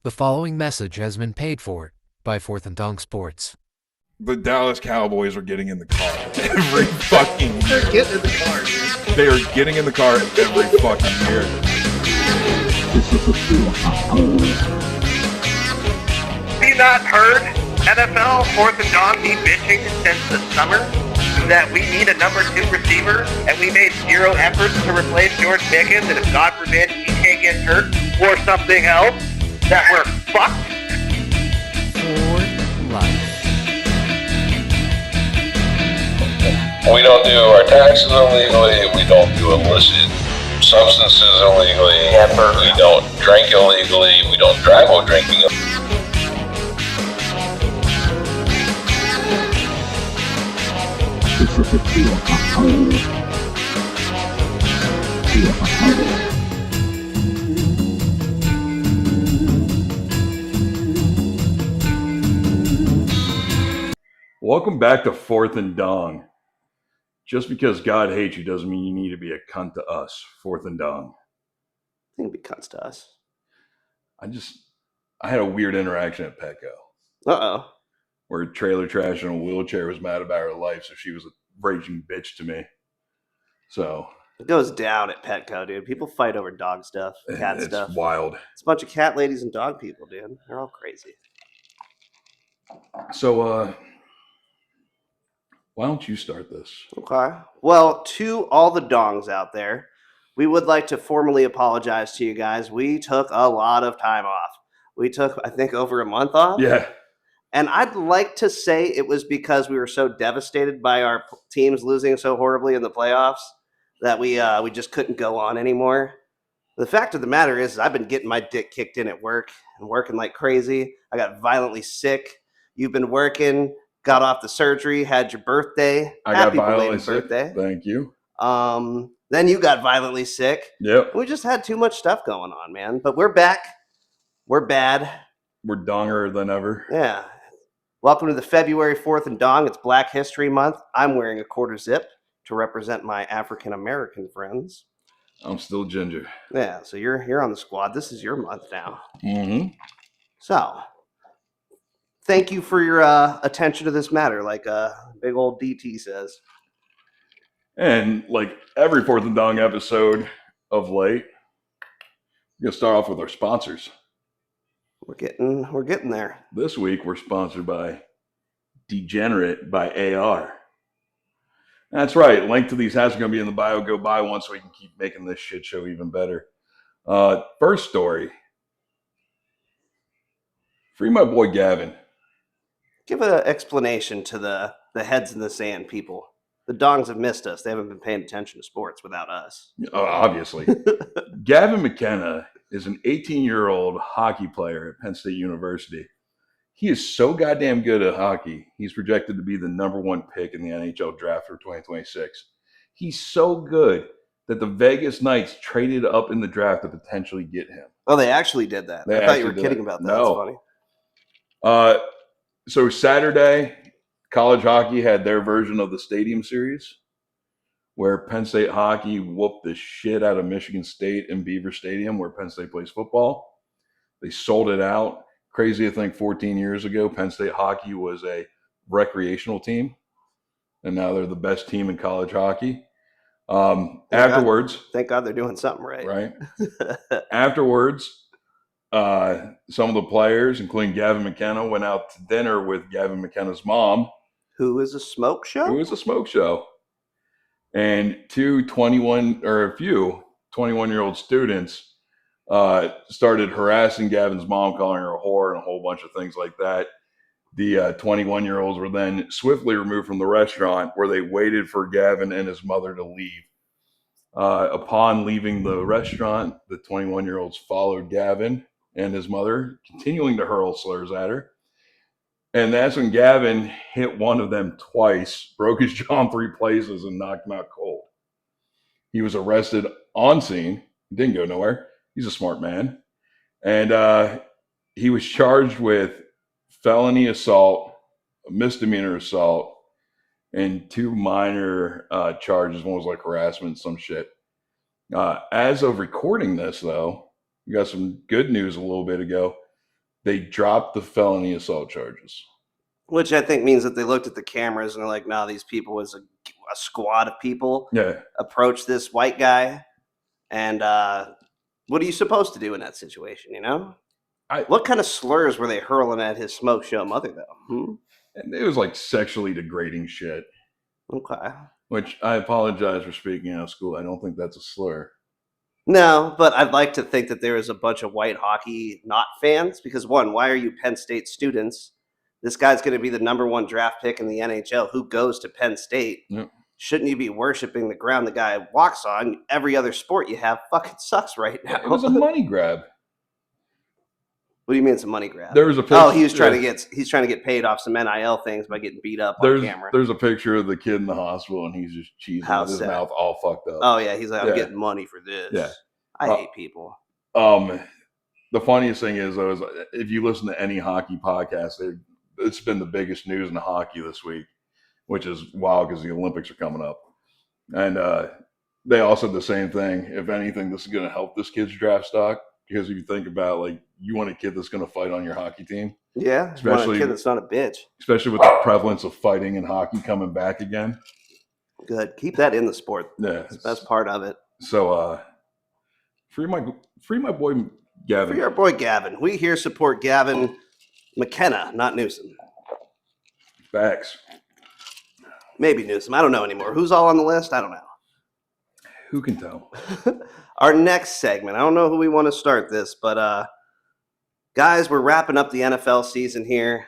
The following message has been paid for by Fourth and Dong Sports. The Dallas Cowboys are getting in the car every fucking year. They're getting in the car, dude. They are getting in the car every fucking year. Have you not heard? NFL, Fourth and Dong be bitching since the summer that we need a number 2 receiver, and we made zero efforts to replace George Pickens, and if God forbid he can't get hurt or something else, that we're fucked. For life. We don't do our taxes illegally. We don't do illicit substances illegally. Never. We don't drink illegally. We don't drive while drinking. Welcome back to Fourth and Dong. Just because God hates you doesn't mean you need to be a cunt to us. Fourth and Dong. I think it cuts to us. I had a weird interaction at Petco Uh-oh. where trailer trash in a wheelchair was mad about her life, so she was a raging bitch to me. So It goes down at Petco, dude. People fight over dog stuff, cat it's stuff. wild. It's a bunch of cat ladies and dog people, dude. They're all crazy. So why don't you start this? Okay. Well, to all the dongs out there, we would like to formally apologize to you guys. We took a lot of time off. We took, I think, over a month off. Yeah. And I'd like to say it was because we were so devastated by our teams losing so horribly in the playoffs that we just couldn't go on anymore. The fact of the matter is I've been getting my dick kicked in at work and working like crazy. I got violently sick. You've been working, got off the surgery, had your birthday. I Happy got violently belated sick. birthday. Thank you. Then you got violently sick. Yep. We just had too much stuff going on, man. But we're back. We're bad. We're donger than ever. Yeah. Welcome to the February 4th and Dong. It's Black History Month. I'm wearing a quarter zip to represent my African American friends. I'm still ginger. Yeah, so you're on the squad. This is your month now. Mm-hmm. So, thank you for your attention to this matter, like big old DT says. And like every Fourth and Dong episode of late, we're gonna start off with our sponsors. We're getting there. This week we're sponsored by Degenerate by AR. That's right. Link to these hats are gonna be in the bio. Go buy one so we can keep making this shit show even better. First story. Free my boy Gavin. Give an explanation to the heads in the sand people. The dongs have missed us. They haven't been paying attention to sports without us. Obviously. Gavin McKenna is an 18-year-old hockey player at Penn State University. He is so goddamn good at hockey. He's projected to be the number 1 pick in the NHL draft for 2026. He's so good that the Vegas Knights traded up in the draft to potentially get him. Oh, they actually did that. I thought you were kidding about that. No. That's funny. So Saturday, college hockey had their version of the Stadium Series, where Penn State hockey whooped the shit out of Michigan State in Beaver Stadium, where Penn State plays football. They sold it out. Crazy to think 14 years ago, Penn State hockey was a recreational team, and now they're the best team in college hockey. Afterwards, thank God they're doing something right. Right. Afterwards, some of the players, including Gavin McKenna, went out to dinner with Gavin McKenna's mom. Who is a smoke show? It was a smoke show. And a few 21-year-old students started harassing Gavin's mom, calling her a whore and a whole bunch of things like that. The 21-year-olds were then swiftly removed from the restaurant, where they waited for Gavin and his mother to leave. Upon leaving the restaurant, the 21-year-olds followed Gavin and his mother, continuing to hurl slurs at her. And that's when Gavin hit one of them twice, broke his jaw in 3 places, and knocked him out cold. He was arrested on scene. Didn't go nowhere. He's a smart man. And he was charged with felony assault, misdemeanor assault, and 2 minor charges. One was like harassment, some shit. As of recording this, though, we got some good news a little bit ago. They dropped the felony assault charges. Which I think means that they looked at the cameras and they're like, no, these people was a squad of people approach this white guy. And what are you supposed to do in that situation, you know? What kind of slurs were they hurling at his smoke show mother, though? And it was like sexually degrading shit. Okay. Which I apologize for speaking out of school. I don't think that's a slur. No, but I'd like to think that there is a bunch of white hockey not fans because, one, why are you Penn State students? This guy's going to be the number 1 draft pick in the NHL. Who goes to Penn State? Yep. Shouldn't you be worshiping the ground the guy walks on? Every other sport you have fucking sucks right now. It was a money grab. What do you mean it's a money grab? There was a picture, he's trying to get paid off some NIL things by getting beat up on camera. There's a picture of the kid in the hospital and he's just cheesing with his mouth all fucked up. Oh yeah, he's like, I'm getting money for this. Yeah. I hate people. The funniest thing is, if you listen to any hockey podcast, it's been the biggest news in hockey this week, which is wild because the Olympics are coming up. And they all said the same thing. If anything, this is going to help this kid's draft stock. Because if you think about, like, you want a kid that's going to fight on your hocky team. Yeah, especially a kid that's not a bitch. Especially with the prevalence of fighting and hockey coming back again. Good. Keep that in the sport. Yeah. It's the best part of it. So, free my boy Gavin. Free our boy Gavin. We here support Gavin McKenna, not Newsom. Facts. Maybe Newsom. I don't know anymore. Who's all on the list? I don't know. Who can tell? Our next segment. I don't know who we want to start this, but guys, we're wrapping up the NFL season here.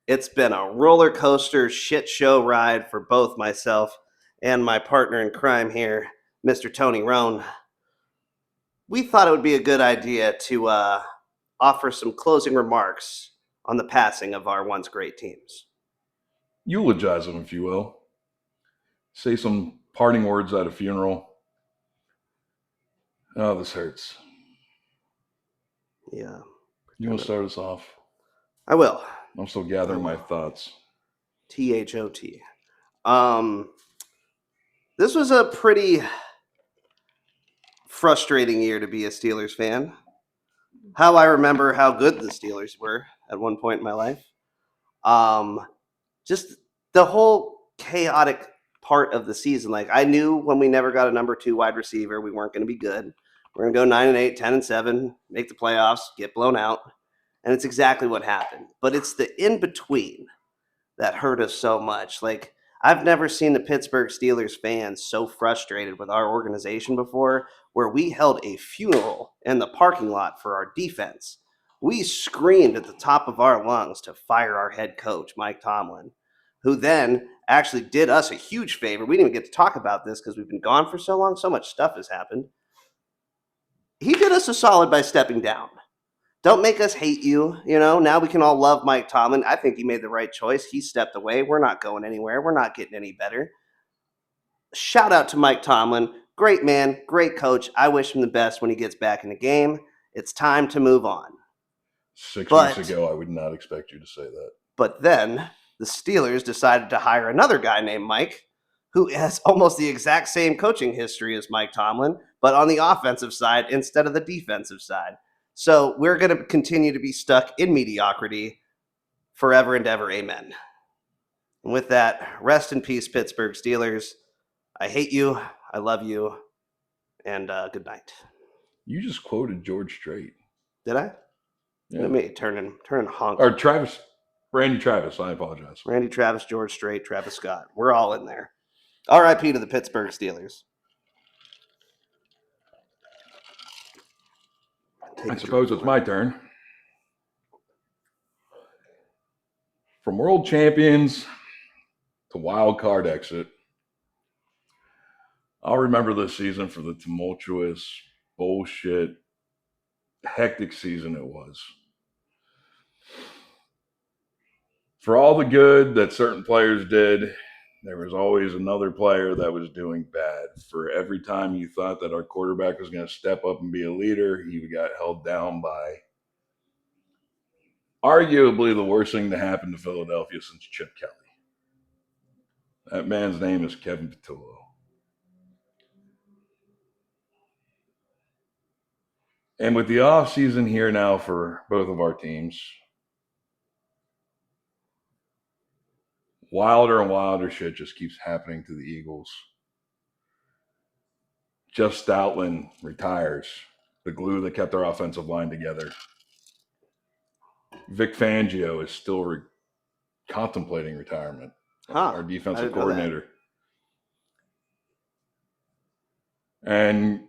It's been a roller coaster shit show ride for both myself and my partner in crime here, Mr. Tony Roan. We thought it would be a good idea to offer some closing remarks on the passing of our once great teams. Eulogize them, if you will. Say some parting words at a funeral. Oh, this hurts. Yeah. You want to start us off? I will. I'm still gathering my thoughts. THOT. This was a pretty frustrating year to be a Steelers fan. How I remember how good the Steelers were at one point in my life. Just the whole chaotic part of the season. Like, I knew when we never got a number 2 wide receiver, we weren't going to be good. We're going to go 9-8, 10-7, make the playoffs, get blown out. And it's exactly what happened. But it's the in-between that hurt us so much. Like, I've never seen the Pittsburgh Steelers fans so frustrated with our organization before, where we held a funeral in the parking lot for our defense. We screamed at the top of our lungs to fire our head coach, Mike Tomlin, who then actually did us a huge favor. We didn't even get to talk about this because we've been gone for so long. So much stuff has happened. He did us a solid by stepping down. Don't make us hate you. You know, now we can all love Mike Tomlin. I think he made the right choice. He stepped away. We're not going anywhere. We're not getting any better. Shout out to Mike Tomlin. Great man, great coach. I wish him the best when he gets back in the game. It's time to move on. 6 weeks ago, I would not expect you to say that. But then the Steelers decided to hire another guy named Mike, who has almost the exact same coaching history as Mike Tomlin, but on the offensive side instead of the defensive side. So we're going to continue to be stuck in mediocrity forever and ever. Amen. And with that, rest in peace, Pittsburgh Steelers. I hate you. I love you. And good night. You just quoted George Strait. Did I? Yeah. Let me turn honk. Or Randy Travis. I apologize. Randy Travis, George Strait, Travis Scott. We're all in there. R.I.P. to the Pittsburgh Steelers. I suppose it's my turn. From world champions to wild card exit, I'll remember this season for the tumultuous, bullshit, hectic season it was. For all the good that certain players did, there was always another player that was doing bad. For every time you thought that our quarterback was going to step up and be a leader, he got held down by arguably the worst thing to happen to Philadelphia since Chip Kelly. That man's name is Kevin Patullo. And with the off season here now for both of our teams, wilder and wilder shit just keeps happening to the Eagles. Jeff Stoutland retires, the glue that kept our offensive line together. Vic Fangio is still contemplating retirement. Our defensive coordinator. And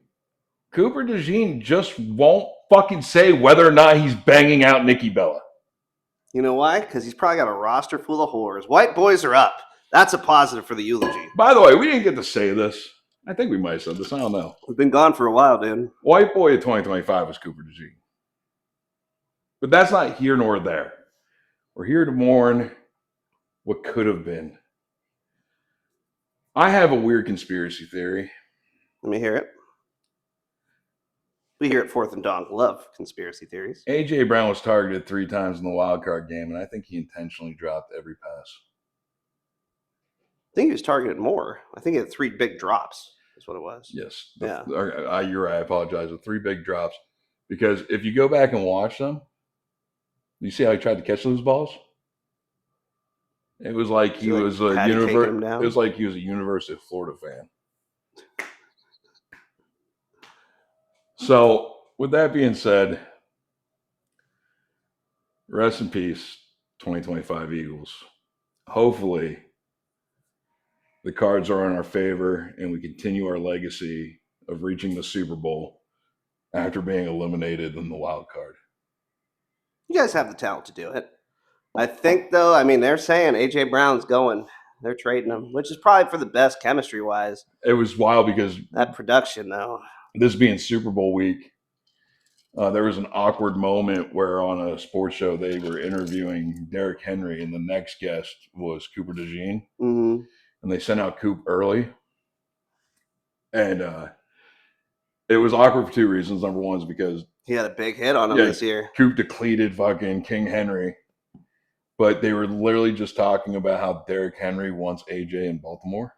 Cooper DeJean just won't fucking say whether or not he's banging out Nikki Bella. You know why? Because he's probably got a roster full of whores. White boys are up. That's a positive for the eulogy. By the way, we didn't get to say this. I think we might have said this. I don't know. We've been gone for a while, dude. White boy of 2025 was Cooper DeJean. But that's not here nor there. We're here to mourn what could have been. I have a weird conspiracy theory. Let me hear it. We here at Fourth and Donk love conspiracy theories. A.J. Brown was targeted 3 times in the wild card game, and I think he intentionally dropped every pass. I think he was targeted more. I think he had 3 big drops. That's what it was. Yes. Yeah. You're right. I apologize. With 3 big drops. Because if you go back and watch them, you see how he tried to catch those balls? It was like he was a It was like he was a University of Florida fan. So, with that being said, rest in peace, 2025 Eagles. Hopefully, the cards are in our favor and we continue our legacy of reaching the Super Bowl after being eliminated in the wild card. You guys have the talent to do it. I think, though, I mean, they're saying A.J. Brown's going. They're trading him, which is probably for the best chemistry-wise. It was wild because that production, though. This being Super Bowl week, there was an awkward moment where on a sports show they were interviewing Derrick Henry, and the next guest was Cooper DeJean. Mm-hmm. And they sent out Coop early. And it was awkward for 2 reasons. Number one is because he had a big hit on him this year. Coop depleted fucking King Henry. But they were literally just talking about how Derrick Henry wants AJ in Baltimore.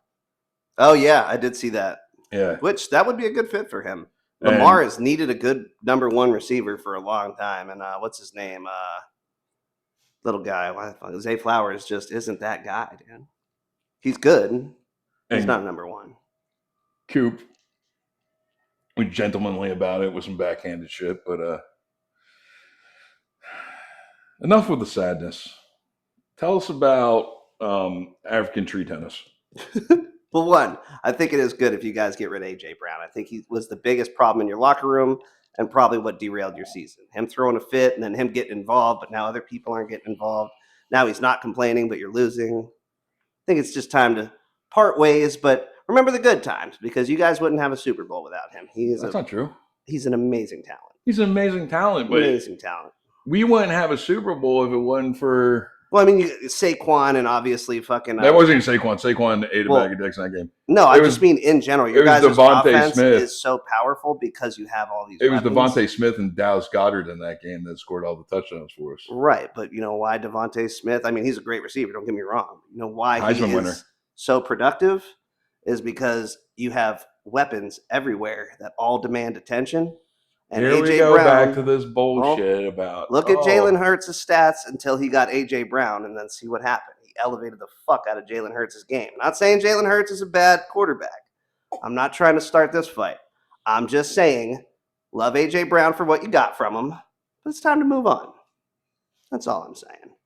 Oh, yeah, I did see that. Yeah. Which, that would be a good fit for him. Lamar has needed a good number 1 receiver for a long time. And what's his name? Little guy. Zay Flowers just isn't that guy, dude. He's good. He's not number 1. Coop was gentlemanly about it with some backhanded shit. But enough with the sadness. Tell us about African tree tennis. Well, 1, I think it is good if you guys get rid of A.J. Brown. I think he was the biggest problem in your locker room and probably what derailed your season. Him throwing a fit and then him getting involved, but now other people aren't getting involved. Now he's not complaining, but you're losing. I think it's just time to part ways, but remember the good times because you guys wouldn't have a Super Bowl without him. That's not true. He's an amazing talent. He's an amazing talent. But amazing talent. We wouldn't have a Super Bowl if it wasn't for... Well, I mean, Saquon and obviously fucking... that wasn't even Saquon. Saquon ate a bag of dicks in that game. No, I just mean in general. Your guys' offense is so powerful because you have all these weapons. It was Devontae Smith and Dallas Goedert in that game that scored all the touchdowns for us. Right, but you know why Devontae Smith... I mean, he's a great receiver, don't get me wrong. You know why Heisman winner. So productive is because you have weapons everywhere that all demand attention. And here we go back to this bullshit about... Look at Jalen Hurts' stats until he got A.J. Brown and then see what happened. He elevated the fuck out of Jalen Hurts' game. Not saying Jalen Hurts is a bad quarterback. I'm not trying to start this fight. I'm just saying, love A.J. Brown for what you got from him, but it's time to move on. That's all I'm saying.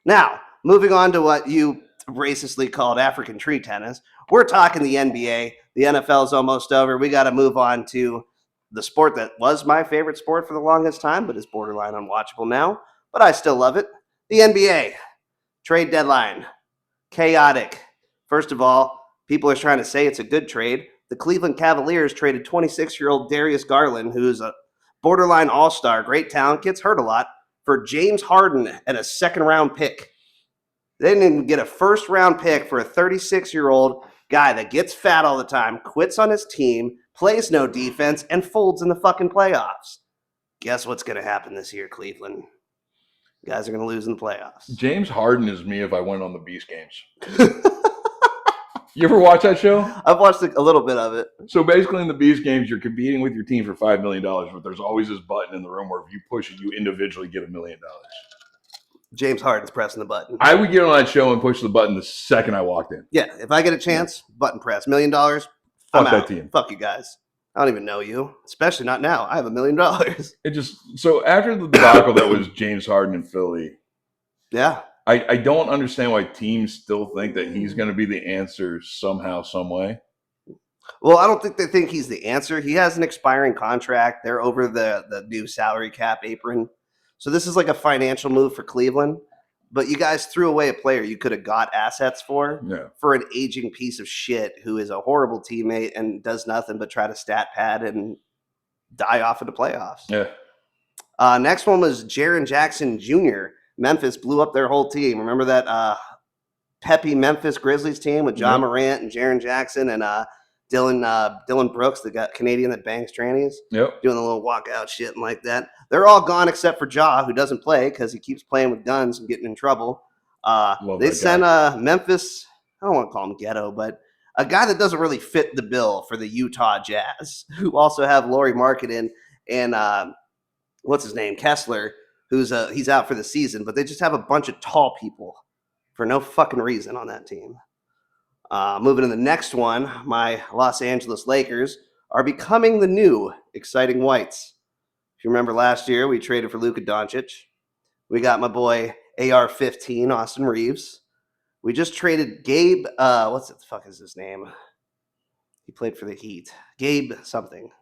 Now, moving on to what you racistly called African tree tennis, we're talking the NBA. The NFL's almost over. We got to move on to the sport that was my favorite sport for the longest time, but is borderline unwatchable now. But I still love it. The NBA. Trade deadline. Chaotic. First of all, people are trying to say it's a good trade. The Cleveland Cavaliers traded 26-year-old Darius Garland, who's a borderline all-star, great talent, gets hurt a lot, for James Harden and a second-round pick. They didn't even get a first-round pick for a 36-year-old guy that gets fat all the time, quits on his team, plays no defense, and folds in the fucking playoffs. Guess what's going to happen this year, Cleveland? You guys are going to lose in the playoffs. James Harden is me if I went on the Beast games. You ever watch that show? I've watched a little bit of it. So basically in the Beast games, you're competing with your team for $5 million, but there's always this button in the room where if you push it, you individually get $1 million. James Harden's pressing the button. I would get on that show and push the button the second I walked in. Yeah, if I get a chance, button press. $1 million, Fuck I'm that out. team. Fuck you guys. I don't even know you, especially not now. I have $1 million. It just so after the debacle that was James Harden in Philly, Yeah. I don't understand why teams still think that he's going to be the answer somehow, some way. Well, I don't think they think he's the answer. He has an expiring contract. They're over the new salary cap apron. So this is like a financial move for Cleveland. But you guys threw away a player you could have got assets for an aging piece of shit who is a horrible teammate and does nothing but try to stat pad and die off in the playoffs. Yeah. Next one was Jaren Jackson Jr. Memphis blew up their whole team. Remember that peppy Memphis Grizzlies team with John Morant and Jaren Jackson and Dylan Brooks, the Canadian that bangs trannies? Yep. Doing a little walkout shit and like that. They're all gone except for Ja, who doesn't play because he keeps playing with guns and getting in trouble. They sent Memphis, I don't want to call him ghetto, but a guy that doesn't really fit the bill for the Utah Jazz, who also have Lauri Markkanen and what's his name, Kessler, who's he's out for the season. But they just have a bunch of tall people for no fucking reason on that team. Moving to the next one, my Los Angeles Lakers are becoming the new exciting whites. If you remember last year, we traded for Luka Doncic. We got my boy AR-15, Austin Reeves. We just traded Gabe, what the fuck is his name? He played for the Heat. Gabe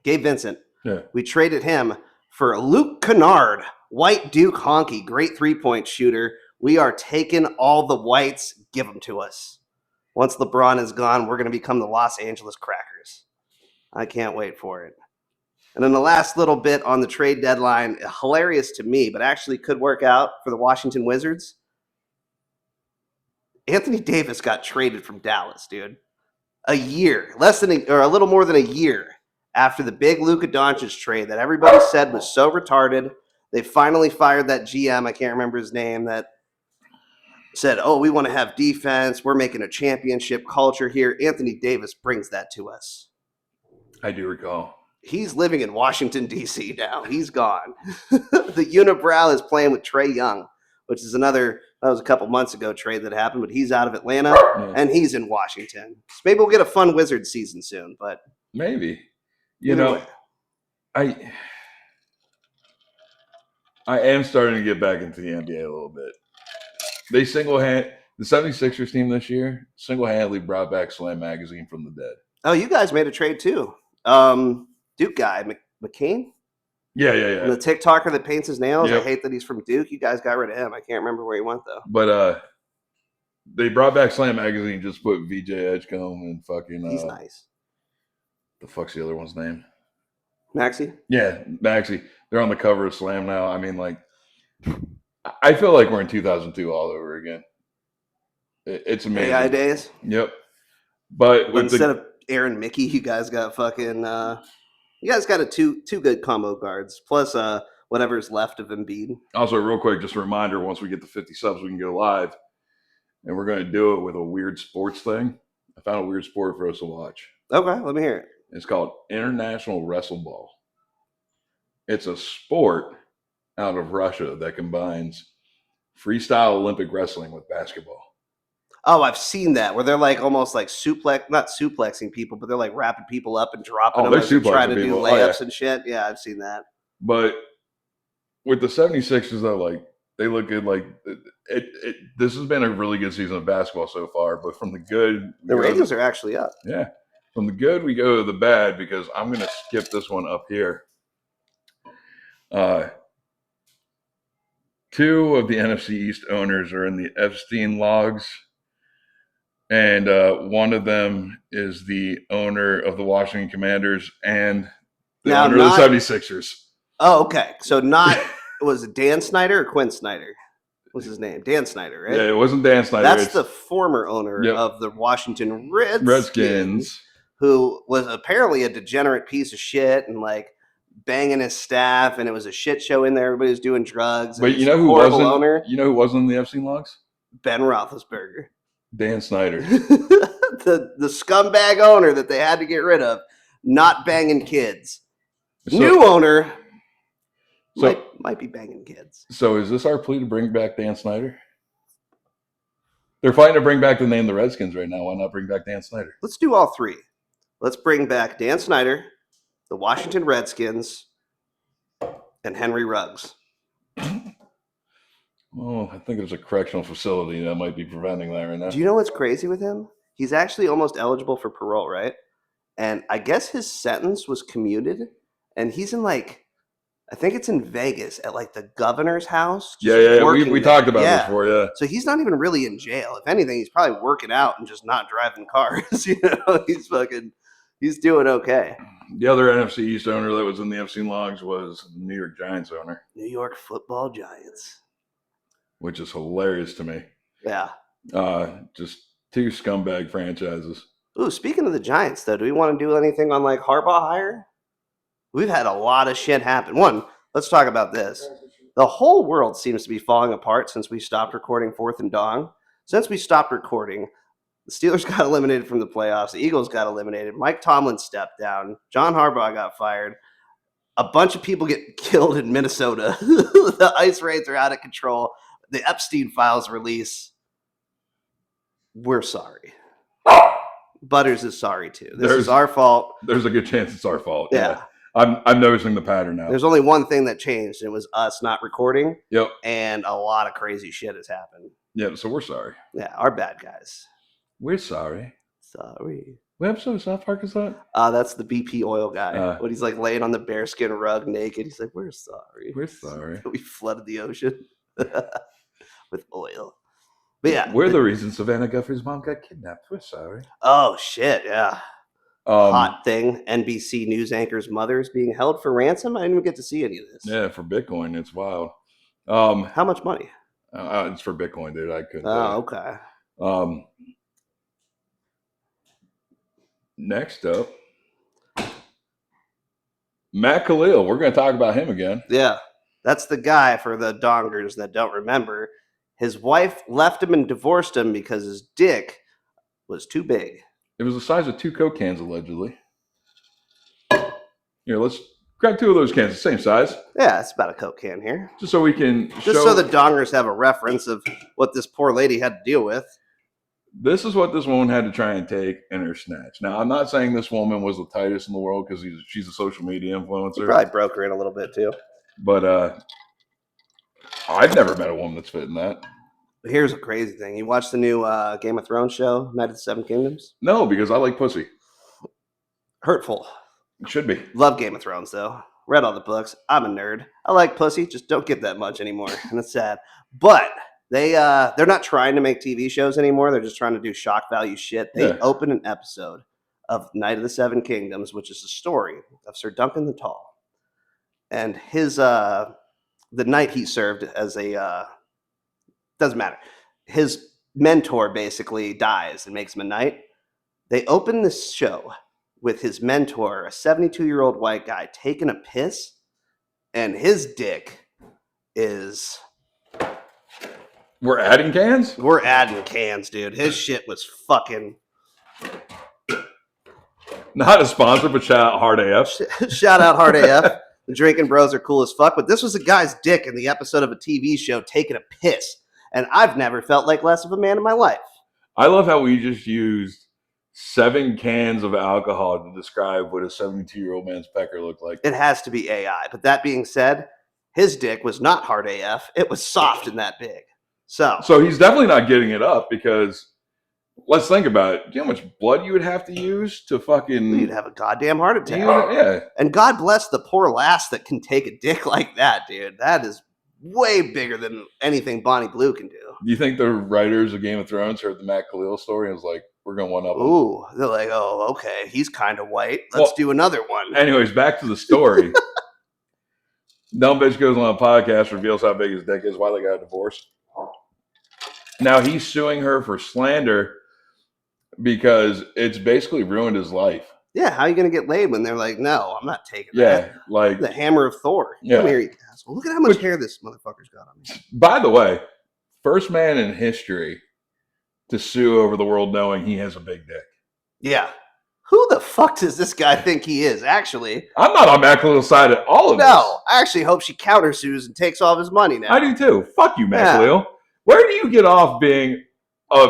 Vincent. Yeah. We traded him for Luke Kennard, white Duke honky, great three-point shooter. We are taking all the whites, give them to us. Once LeBron is gone, we're going to become the Los Angeles Crackers. I can't wait for it. And then the last little bit on the trade deadline, hilarious to me, but actually could work out for the Washington Wizards. Anthony Davis got traded from Dallas, dude. A little more than a year after the big Luka Doncic trade that everybody said was so retarded. They finally fired that GM, I can't remember his name, that said, oh, we want to have defense. We're making a championship culture here. Anthony Davis brings that to us. I do recall. He's living in Washington, D.C. now. He's gone. The unibrow is playing with Trae Young, which is that was a couple months ago trade that happened, but he's out of Atlanta and he's in Washington. So maybe we'll get a fun Wizards season soon, but maybe. You know, I am starting to get back into the NBA a little bit. They the 76ers team this year single-handedly brought back Slam Magazine from the dead. Oh, you guys made a trade too. Duke guy, McCain? Yeah. The TikToker that paints his nails. Yep. I hate that he's from Duke. You guys got rid of him. I can't remember where he went, though. But they brought back Slam Magazine, just put VJ Edgecombe and fucking... he's nice. The fuck's the other one's name? Maxey? Yeah, Maxey. They're on the cover of Slam now. I mean, like... I feel like we're in 2002 all over again. It's amazing. AI days? Yep. But instead of Aaron Mickey, you guys got fucking you guys got two good combo guards plus whatever's left of Embiid. Also, real quick, just a reminder, once we get to 50 subs, we can go live. And we're going to do it with a weird sports thing. I found a weird sport for us to watch. Okay, let me hear it. It's called International Wrestleball. It's a sport out of Russia that combines freestyle Olympic wrestling with basketball. Oh, I've seen that where they're like almost like not suplexing people, but they're like wrapping people up and dropping them as they're trying to do layups and shit. Yeah, I've seen that. But with the 76ers, though, like they look good. Like this has been a really good season of basketball so far. But from the good, the ratings are actually up. Yeah, from the good we go to the bad because I'm going to skip this one up here. Two of the NFC East owners are in the Epstein logs, and one of them is the owner of the Washington Commanders and the owner of the 76ers. Oh, okay. So was it Dan Snyder or Quinn Snyder? What's his name? Dan Snyder, right? Yeah, it wasn't Dan Snyder. That's the former owner of the Washington Redskins, who was apparently a degenerate piece of shit and like banging his staff, and it was a shit show in there. Everybody was doing drugs. But you know who wasn't? You know who wasn't in the Epstein logs? Ben Roethlisberger. Dan Snyder. the scumbag owner that they had to get rid of, not banging kids. So- New owner So, might be banging kids. so is this our plea to bring back Dan Snyder? They're fighting to bring back the name the Redskins right now. Why not bring back Dan Snyder? Let's do all three. Let's bring back Dan Snyder, the Washington Redskins, and Henry Ruggs. Oh, I think there's a correctional facility that might be preventing that right now. Do you know what's crazy with him? He's actually almost eligible for parole, right? And I guess his sentence was commuted, and he's in I think it's in Vegas at the governor's house. Yeah. We talked about this before, yeah. So he's not even really in jail. If anything, he's probably working out and just not driving cars. He's doing okay. The other NFC East owner that was in the Epstein logs was the New York Giants owner. New York Football Giants. Which is hilarious to me. Yeah. Just two scumbag franchises. Ooh, speaking of the Giants, though, do we want to do anything on Harbaugh hire? We've had a lot of shit happen. One, let's talk about this. The whole world seems to be falling apart since we stopped recording Fourth and Dong. Since we stopped recording, the Steelers got eliminated from the playoffs. The Eagles got eliminated. Mike Tomlin stepped down. John Harbaugh got fired. A bunch of people get killed in Minnesota. The ice raids are out of control. The Epstein files release. We're sorry. Butters is sorry too. This is our fault. There's a good chance it's our fault. Yeah. I'm noticing the pattern now. There's only one thing that changed, and it was us not recording. Yep. And a lot of crazy shit has happened. Yeah, so we're sorry. Yeah, our bad guys. We're sorry. Sorry. What episode of South Park is that? That's the BP oil guy. When he's laying on the bearskin rug naked, he's like, "We're sorry. We're sorry. We flooded the ocean with oil." But yeah, we're the reason Savannah Guthrie's mom got kidnapped. We're sorry. Oh shit! Yeah. Hot thing. NBC news anchor's mother is being held for ransom. I didn't even get to see any of this. Yeah, for Bitcoin, it's wild. How much money? It's for Bitcoin, dude. I couldn't. Oh, okay. Next up, Matt Khalil. We're going to talk about him again. Yeah, that's the guy, for the dongers that don't remember. His wife left him and divorced him because his dick was too big. It was the size of 2 Coke cans, allegedly. Here, let's grab 2 of those cans, the same size. Yeah, it's about a Coke can here. Just so we can so the dongers have a reference of what this poor lady had to deal with. This is what this woman had to try and take in her snatch. Now, I'm not saying this woman was the tightest in the world because she's a social media influencer. He probably broke her in a little bit, too. But I've never met a woman that's fitting that. Here's a crazy thing. You watch the new Game of Thrones show, Night of the Seven Kingdoms? No, because I like pussy. Hurtful. It should be. Love Game of Thrones, though. Read all the books. I'm a nerd. I like pussy. Just don't get that much anymore. And it's sad. But they're not trying to make TV shows anymore. They're just trying to do shock value shit. They open an episode of Night of the Seven Kingdoms, which is the story of Sir Duncan the Tall. And his the night he served as a doesn't matter. His mentor basically dies and makes him a knight. They open this show with his mentor, a 72-year-old white guy, taking a piss, and his dick is... We're adding cans? We're adding cans, dude. His shit was fucking... Not a sponsor, but shout out Hard AF. Shout out Hard AF. The drinking bros are cool as fuck, but this was a guy's dick in the episode of a TV show taking a piss. And I've never felt like less of a man in my life. I love how we just used 7 cans of alcohol to describe what a 72-year-old man's pecker looked like. It has to be AI. But that being said, his dick was not hard AF. It was soft and that big. So he's definitely not getting it up because let's think about it. Do you know how much blood you would have to use to fucking... You'd have a goddamn heart attack. Yeah. And God bless the poor lass that can take a dick like that, dude. That is... way bigger than anything Bonnie Blue can do. Do you think the writers of Game of Thrones heard the Matt Khalil story and was like, we're going to one-up him? Ooh, they're like, oh, okay, he's kind of white. Let's do another one. Anyways, back to the story. Dumb bitch goes on a podcast, reveals how big his dick is, why they got a divorce. Now he's suing her for slander because it's basically ruined his life. Yeah, how are you going to get laid when they're like, no, I'm not taking that. Yeah, like... the hammer of Thor. Yeah. Come here, you asshole. Look at how much hair this motherfucker's got on me. By the way, first man in history to sue over the world knowing he has a big dick. Yeah. Who the fuck does this guy think he is, actually? I'm not on Matt Khalil's side at all of this. No, I actually hope she countersues and takes all of his money now. I do too. Fuck you, Matt Khalil. Where do you get off being a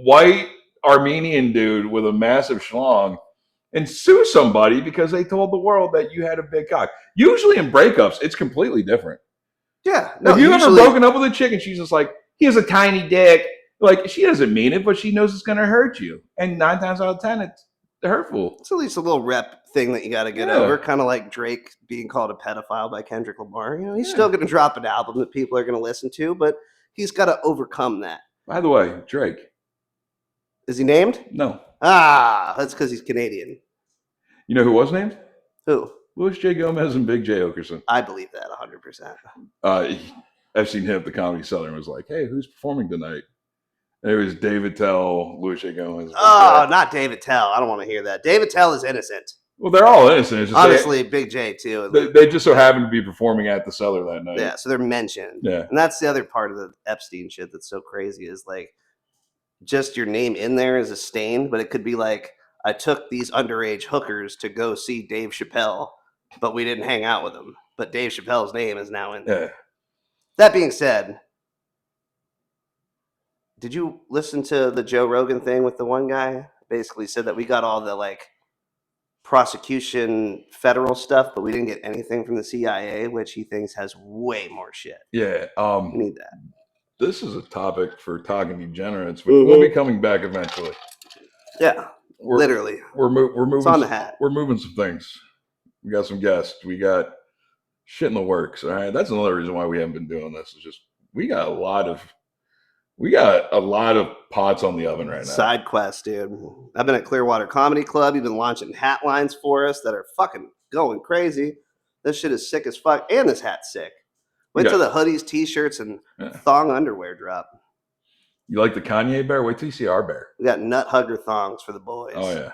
white Armenian dude with a massive schlong and sue somebody because they told the world that you had a big cock? Usually in breakups, it's completely different. Yeah. No, Have you ever broken up with a chick and she's just like, he has a tiny dick? Like, she doesn't mean it, but she knows it's going to hurt you. And 9 times out of 10, it's hurtful. It's at least a little rep thing that you got to get over. Kind of like Drake being called a pedophile by Kendrick Lamar. You know, he's still going to drop an album that people are going to listen to, but he's got to overcome that. By the way, Drake. Is he named? No. That's because he's Canadian. You know who was named? Who? Louis J. Gomez and Big J. Okerson. I believe that 100%. Epstein hit up the Comedy Cellar and was like, hey, who's performing tonight? And it was David Tell, Louis J. Gomez. Oh, not David Tell. I don't want to hear that. David Tell is innocent. Well, they're all innocent. It's just honestly, Big J, too. They just so happened to be performing at the Cellar that night. Yeah, so they're mentioned. Yeah. And that's the other part of the Epstein shit that's so crazy is, like, just your name in there is a stain, but it could be like, I took these underage hookers to go see Dave Chappelle, but we didn't hang out with him. But Dave Chappelle's name is now in there. Yeah. That being said, did you listen to the Joe Rogan thing with the one guy? Basically said that we got all the, like, prosecution federal stuff, but we didn't get anything from the CIA, which he thinks has way more shit. Yeah. We need that. This is a topic for talking degenerates, which will be coming back eventually. Yeah. Literally. We're moving. It's on the hat. We're moving some things. We got some guests. We got shit in the works. All right. That's another reason why we haven't been doing this. Is just we got a lot of pots on the oven right now. Side quest, dude. I've been at Clearwater Comedy Club. You've been launching hat lines for us that are fucking going crazy. This shit is sick as fuck. And this hat's sick. Wait till the hoodies, t-shirts, and thong underwear drop. You like the Kanye bear? Wait till you see our bear. We got nut hugger thongs for the boys. Oh,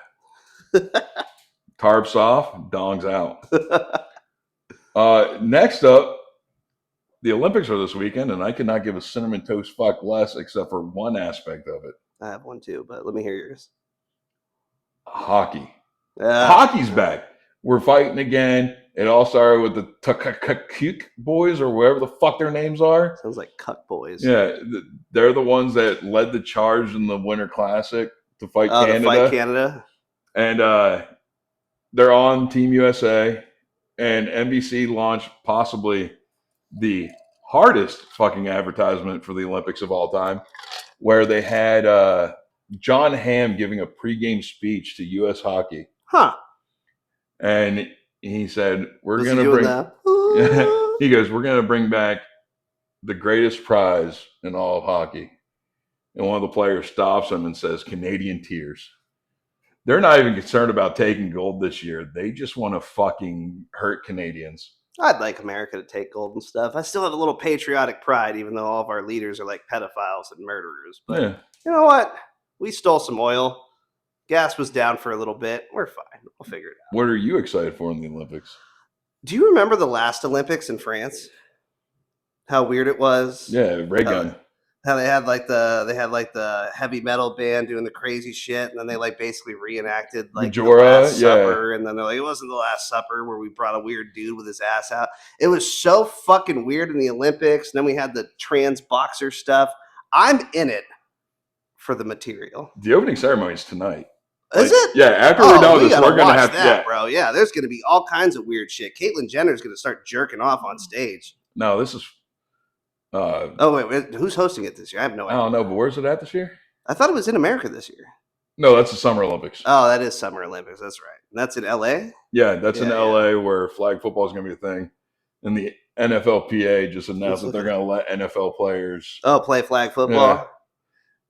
yeah. Tarps off, dongs out. Next up, the Olympics are this weekend, and I could not give a cinnamon toast fuck less except for one aspect of it. I have one too, but let me hear yours. Hockey. Hockey's back. We're fighting again. It all started with the Tukuk boys or whatever the fuck their names are. Sounds like Cuck boys. Yeah, they're the ones that led the charge in the Winter Classic to fight Canada. To fight Canada. And they're on Team USA, and NBC launched possibly the hardest fucking advertisement for the Olympics of all time, where they had John Hamm giving a pregame speech to U.S. hockey. Huh. And he said, we're going to bring, he goes, we're going to bring back the greatest prize in all of hockey. And one of the players stops him and says, Canadian tears. They're not even concerned about taking gold this year. They just want to fucking hurt Canadians. I'd like America to take gold and stuff. I still have a little patriotic pride, even though all of our leaders are like pedophiles and murderers. But you know what? We stole some oil. Gas was down for a little bit. We're fine. We'll figure it out. What are you excited for in the Olympics? Do you remember the last Olympics in France? How weird it was? Yeah, ray gun. How they had like the heavy metal band doing the crazy shit, and then they like basically reenacted like the Last Supper, and then they're like, it wasn't the Last Supper where we brought a weird dude with his ass out. It was so fucking weird in the Olympics. And then we had the trans boxer stuff. I'm in it for the material. The opening ceremony is tonight. Is it? Yeah, after we're done with this, we're gonna have that, bro. Yeah, there's gonna be all kinds of weird shit. Caitlyn Jenner's gonna start jerking off on stage. No, this is. Wait, who's hosting it this year? I have no idea. I don't know, but where's it at this year? I thought it was in America this year. No, that's the Summer Olympics. Oh, that is Summer Olympics. That's right. And that's in LA? Yeah, that's in LA where flag football is going to be a thing. And the NFLPA just announced that they're going to let NFL players play flag football. Yeah.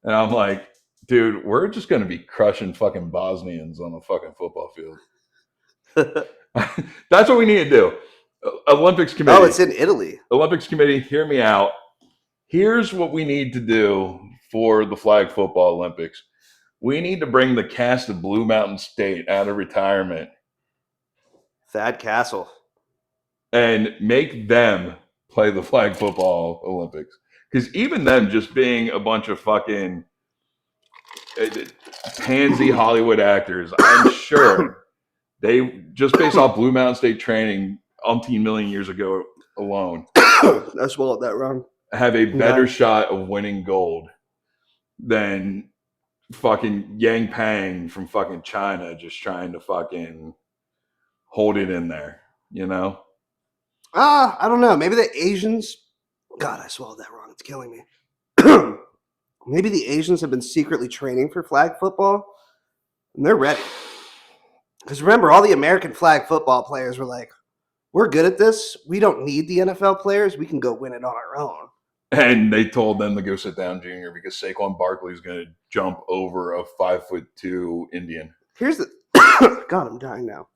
And I'm like, dude, we're just going to be crushing fucking Bosnians on a fucking football field. That's what we need to do. Olympics committee. Oh, it's in Italy. Olympics committee, hear me out. Here's what we need to do for the flag football Olympics. We need to bring the cast of Blue Mountain State out of retirement. Thad Castle. And make them play the flag football Olympics. Because even them just being a bunch of fucking pansy Hollywood actors. I'm sure they, just based off Blue Mountain State training umpteen million years ago alone, I swallowed that wrong. have a better shot of winning gold than fucking Yang Pang from fucking China just trying to fucking hold it in there, you know? I don't know. Maybe the Asians. God, I swallowed that wrong. It's killing me. Maybe the Asians have been secretly training for flag football, and they're ready. Because remember, all the American flag football players were like, we're good at this. We don't need the NFL players. We can go win it on our own. And they told them to go sit down, Junior, because Saquon Barkley is going to jump over a 5'2" Indian. Here's the God, I'm dying now.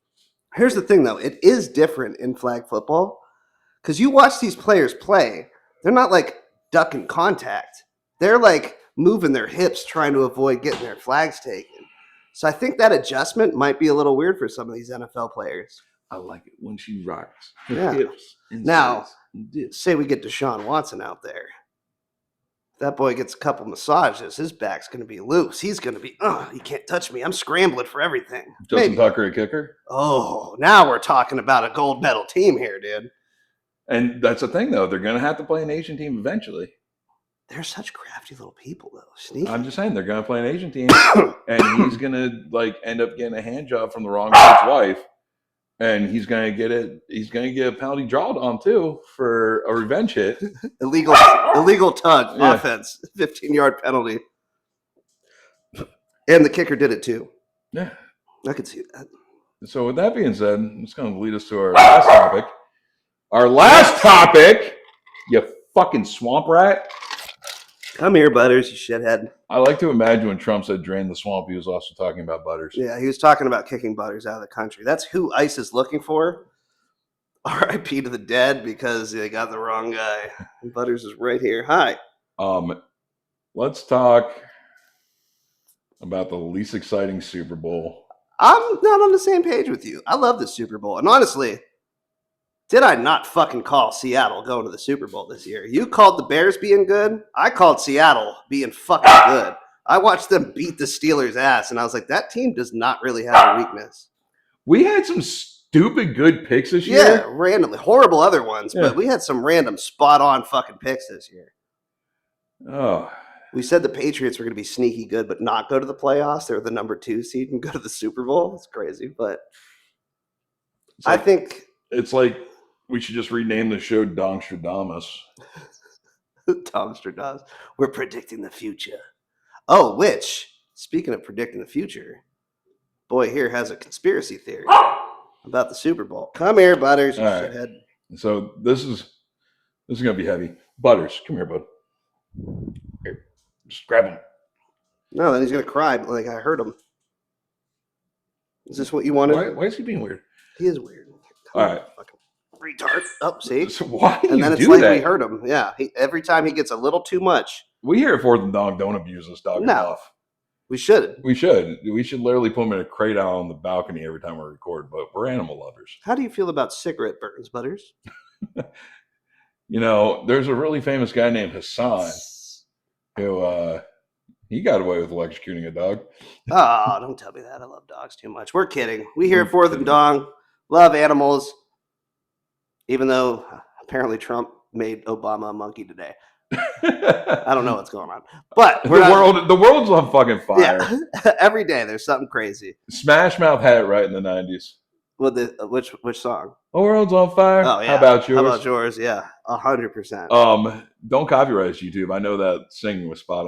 Here's the thing, though. It is different in flag football because you watch these players play. They're not like ducking contact. They're like moving their hips, trying to avoid getting their flags taken. So I think that adjustment might be a little weird for some of these NFL players. I like it when she rocks her Yeah. hips. And Now, says, say we get Deshaun Watson out there. If that boy gets a couple massages, his back's going to be loose. He's going to be, he can't touch me. I'm scrambling for everything. Justin Maybe. Tucker, a kicker. Oh, now we're talking about a gold medal team here, dude. And that's the thing, though. They're going to have to play an Asian team eventually. They're such crafty little people, though. Sneaky. I'm just saying they're going to play an Asian team, and he's going to like end up getting a hand job from the wrong guy's wife, and he's going to get it. He's going to get a penalty drawn on too for a revenge hit. illegal tug offense, 15-yard penalty, and the kicker did it too. Yeah, I could see that. So with that being said, it's going to lead us to our last topic. Our last topic, you fucking swamp rat. Come here, Butters, you shithead. I like to imagine when Trump said drain the swamp, he was also talking about Butters. Yeah, he was talking about kicking Butters out of the country. That's who ICE is looking for. R.I.P. to the dead because they got the wrong guy. And Butters is right here. Hi. Let's talk about the least exciting Super Bowl. I'm not on the same page with you. I love the Super Bowl. And honestly, did I not fucking call Seattle going to the Super Bowl this year? You called the Bears being good. I called Seattle being fucking good. I watched them beat the Steelers' ass, and I was like, that team does not really have a weakness. We had some stupid good picks this year. Yeah, randomly. Horrible other ones, but we had some random spot-on fucking picks this year. Oh. We said the Patriots were going to be sneaky good, but not go to the playoffs. They were the number 2 seed and go to the Super Bowl. It's crazy, but I think it's like we should just rename the show Dongstradamus. Dongstradamus. We're predicting the future. Oh, which, speaking of predicting the future, boy here has a conspiracy theory about the Super Bowl. Come here, Butters, you shithead. So this is going to be heavy. Butters, come here, bud. Here, just grab him. No, then he's going to cry like I heard him. Is this what you wanted? Why is he being weird? He is weird. All right. Fucking retard. Oh, see? So why do and then you it's do like that? we heard him. Yeah. Every time he gets a little too much. We here at Fourth and Dog don't abuse this dog enough. We should. We should. We should literally put him in a crate out on the balcony every time we record, but we're animal lovers. How do you feel about cigarette burns, Butters? You know, there's a really famous guy named Hassan who he got away with electrocuting a dog. Oh, don't tell me that. I love dogs too much. We're kidding. We here at Fourth and Dong love animals, even though apparently Trump made Obama a monkey today. I don't know what's going on, but the world's on fucking fire. Yeah, every day there's something crazy. Smash Mouth had it right in the 90s. Well, which song? The world's on fire. Oh yeah. How about yours? How about yours? Yeah, 100%. Don't copyright us, YouTube. I know that singing was spot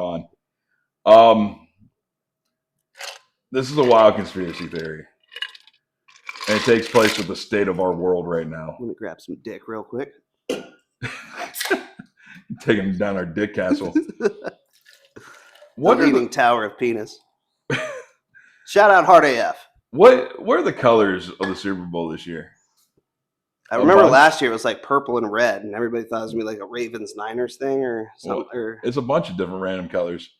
on. This is a wild conspiracy theory, and it takes place with the state of our world right now. Let me grab some dick real quick. Taking down our dick castle. What leaning tower of penis? Shout out Hard AF. What are the colors of the Super Bowl this year? I remember last year it was like purple and red, and everybody thought it was going to be like a Ravens-Niners thing or something. It's a bunch of different random colors.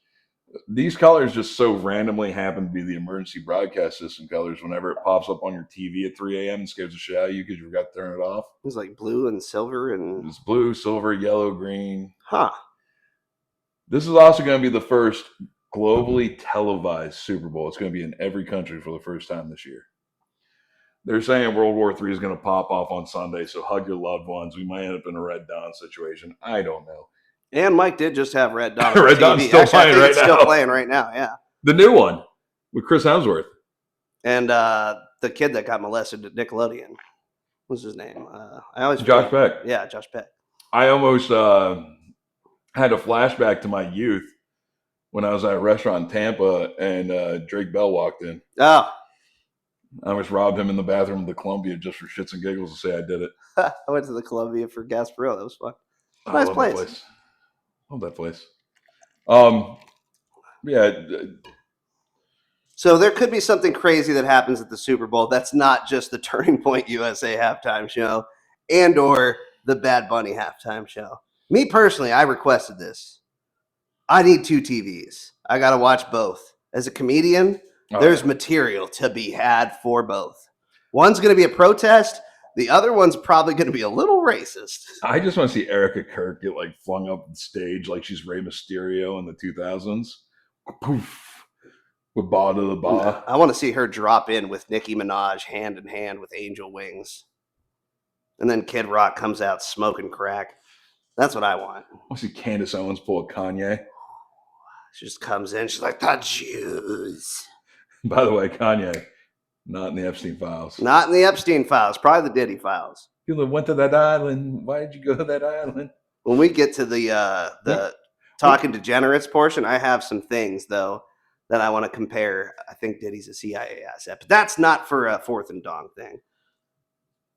These colors just so randomly happen to be the emergency broadcast system colors whenever it pops up on your TV at 3 a.m. and scares the shit out of you because you forgot to turn it off. It was like blue and silver and... It's blue, silver, yellow, green. Huh. This is also going to be the first globally televised Super Bowl. It's going to be in every country for the first time this year. They're saying World War III is going to pop off on Sunday, so hug your loved ones. We might end up in a Red Dawn situation. I don't know. And Mike did just have Red Dawn. Red Dawn's still playing right now. Still playing right now, yeah. The new one with Chris Hemsworth. And the kid that got molested at Nickelodeon. What's his name? I always Josh Peck. Yeah, Josh Peck. I almost had a flashback to my youth when I was at a restaurant in Tampa and Drake Bell walked in. Oh. I almost robbed him in the bathroom of the Columbia just for shits and giggles to say I did it. I went to the Columbia for Gasparilla. That was fun. Nice place. Love that place. Yeah. So there could be something crazy that happens at the Super Bowl. That's not just the Turning Point USA halftime show and or the Bad Bunny halftime show. Me personally, I requested this. I need 2 TVs. I got to watch both. As a comedian, there's material to be had for both. One's going to be a protest. The other one's probably going to be a little racist. I just want to see Erica Kirk get like flung up on stage like she's Rey Mysterio in the 2000s. Poof. With Ba to the Ba. I want to see her drop in with Nicki Minaj hand in hand with Angel Wings. And then Kid Rock comes out smoking crack. That's what I want. I want to see Candace Owens pull a Kanye. She just comes in. She's like, the Jews. By the way, Kanye, not in the Epstein files. Not in the Epstein files. Probably the Diddy files. You went to that island. Why did you go to that island? When we get to the talking degenerates portion, I have some things, though, that I want to compare. I think Diddy's a CIA asset. But that's not for a fourth and dong thing.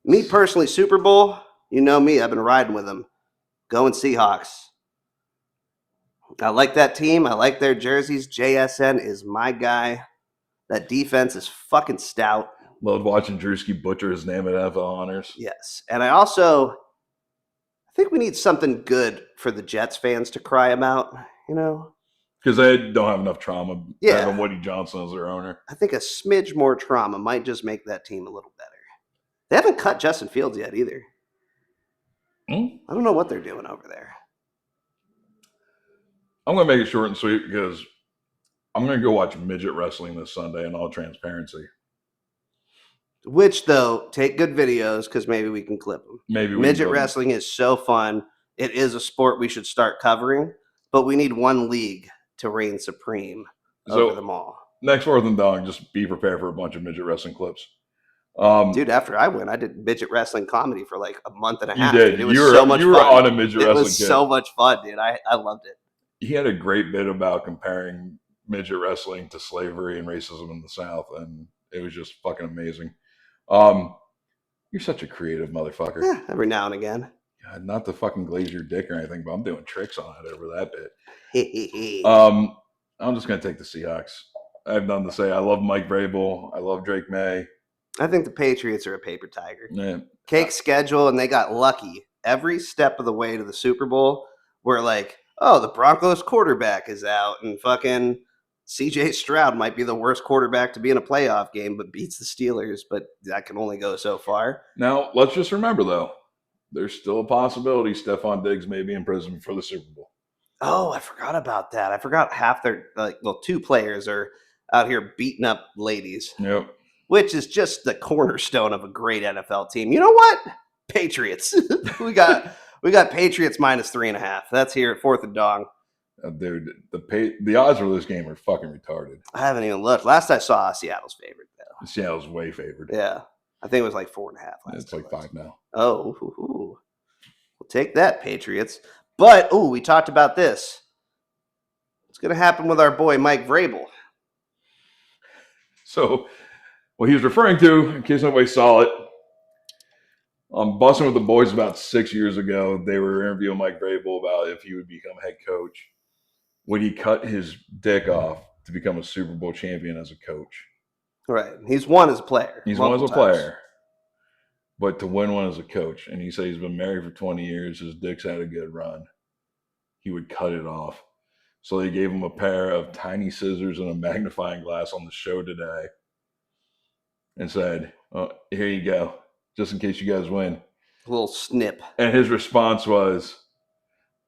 Me personally, Super Bowl, you know me. I've been riding with them. Going Seahawks. I like that team. I like their jerseys. JSN is my guy. That defense is fucking stout. Loved watching Drewski butcher his name at NFL Honors. Yes. And I think we need something good for the Jets fans to cry about, you know? Because they don't have enough trauma having Woody Johnson as their owner. I think a smidge more trauma might just make that team a little better. They haven't cut Justin Fields yet either. I don't know what they're doing over there. I'm going to make it short and sweet because I'm going to go watch midget wrestling this Sunday in all transparency. Which, though, take good videos because maybe we can clip them. Midget wrestling is so fun. It is a sport we should start covering, but we need one league to reign supreme over them all. Next Fourth and Dong, just be prepared for a bunch of midget wrestling clips. Dude, after I went, I did midget wrestling comedy for like a month and a half. You did. It was so much fun. You were on a midget wrestling. It was so much fun, dude. I loved it. He had a great bit about comparing midget wrestling to slavery and racism in the South, and it was just fucking amazing. You're such a creative motherfucker. Yeah, every now and again. God, not to fucking glaze your dick or anything, but I'm doing tricks on it over that bit. I'm just gonna take the Seahawks. I have nothing to say. I love Mike Vrabel. I love Drake May. I think the Patriots are a paper tiger. Yeah. Cake schedule, and they got lucky every step of the way to the Super Bowl. Where like, oh, the Broncos quarterback is out, and fucking CJ Stroud might be the worst quarterback to be in a playoff game, but beats the Steelers. But that can only go so far. Now, let's just remember, though, there's still a possibility Stephon Diggs may be in prison for the Super Bowl. Oh, I forgot about that. I forgot half their, two players are out here beating up ladies. Yep. Which is just the cornerstone of a great NFL team. You know what? Patriots. we got Patriots minus 3.5. That's here at Fourth and Dong. Dude, the odds for this game are fucking retarded. I haven't even looked. Last I saw, Seattle's favored though. Seattle's way favored. Yeah, I think it was like 4.5. It's like 5 now. Oh, we'll take that, Patriots. But we talked about this. What's going to happen with our boy Mike Vrabel? So, what he was referring to, in case nobody saw it, on Busting with the Boys about 6 years ago, they were interviewing Mike Vrabel about if he would become head coach. Would he cut his dick off to become a Super Bowl champion as a coach? Right. He's won as a player. He's won as a player. But to win one as a coach, and he said he's been married for 20 years, his dick's had a good run, he would cut it off. So they gave him a pair of tiny scissors and a magnifying glass on the show today and said, oh, here you go, just in case you guys win. A little snip. And his response was,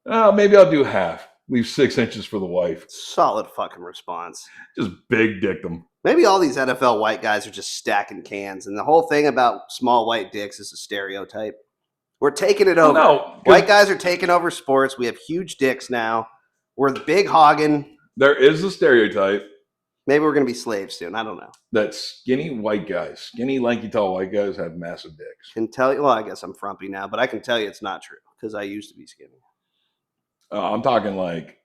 oh, maybe I'll do half. Leave 6 inches for the wife. Solid fucking response. Just big dick them. Maybe all these NFL white guys are just stacking cans, and the whole thing about small white dicks is a stereotype. We're taking it over. No, White guys are taking over sports. We have huge dicks now. We're the big hogging. there is a stereotype Maybe we're going to be slaves soon. I don't know. that skinny white guys, skinny, lanky, tall white guys have massive dicks. Can tell you. Well, I guess I'm frumpy now, but I can tell you it's not true because I used to be skinny. I'm talking like,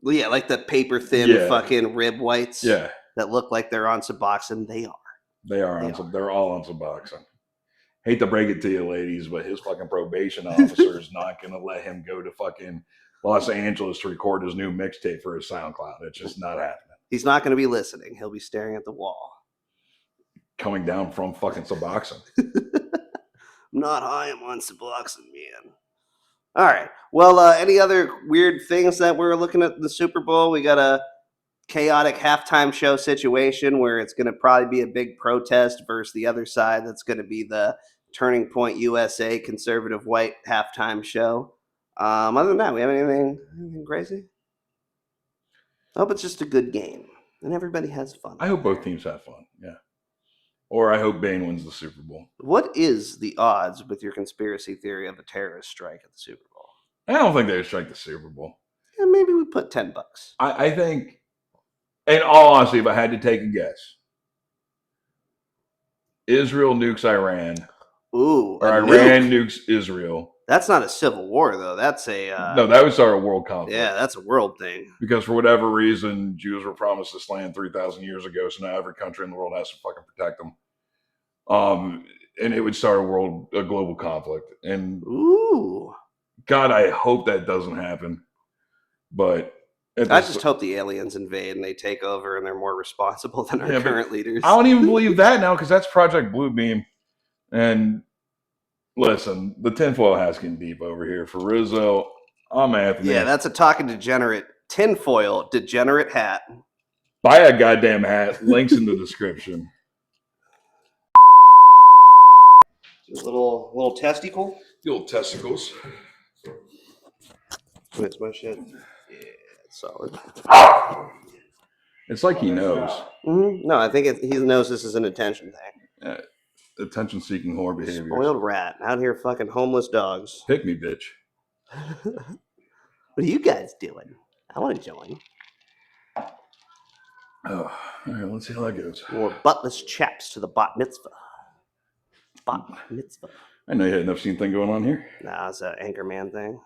Well, yeah, like the paper thin Yeah. fucking rib whites yeah, that look like they're on Suboxone. They are. they are They on some. They're all on Suboxone. Hate to break it to you, ladies, but his fucking probation officer is not going to let him go to fucking Los Angeles to record his new mixtape for his SoundCloud. It's just not happening. He's not going to be listening. He'll be staring at the wall. Coming down from fucking Suboxone. I'm not high. I'm on Suboxone, man. All right. Well, any other weird things that we're looking at in the Super Bowl? We got a chaotic halftime show situation where it's going to probably be a big protest versus the other side. That's going to be the Turning Point USA conservative white halftime show. Other than that, we have anything crazy? I hope it's just a good game and everybody has fun. I hope both teams have fun. Yeah. Or I hope Bane wins the Super Bowl. What is the odds with your conspiracy theory of a terrorist strike at the Super Bowl? I don't think they would strike the Super Bowl. Yeah, maybe we put $10. I think, in all honesty, if I had to take a guess, Israel nukes Iran. Ooh, Or a Iran nuke. nukes Israel. That's not a civil war, though. That's a No, that would start a world conflict. yeah, that's a world thing. Because for whatever reason, Jews were promised this land 3,000 years ago, so now every country in the world has to fucking protect them. And it would start a global conflict. And Ooh, God, I hope that doesn't happen. But I just hope the aliens invade and they take over and they're more responsible than our Yeah, but current leaders. I don't even believe that now because that's Project Bluebeam. And listen, the tinfoil hat's getting deep over here. For Rizzo, I'm Anthony. Yeah, that's a talking degenerate tinfoil degenerate hat. Buy a goddamn hat. Links in the description. A little testicle. The old testicles. That's my shit. Yeah, it's solid. It's like he knows. Mm-hmm. No, I think he knows this is an attention thing. Attention-seeking whore behavior. Spoiled rat out here fucking homeless dogs. Pick me, bitch. What are you guys doing? I want to join. Oh, all right, let's see how that goes. More buttless chaps to the bat mitzvah. Bat mitzvah. I know you had an Epstein thing going on here. Nah, it's an Anchorman thing.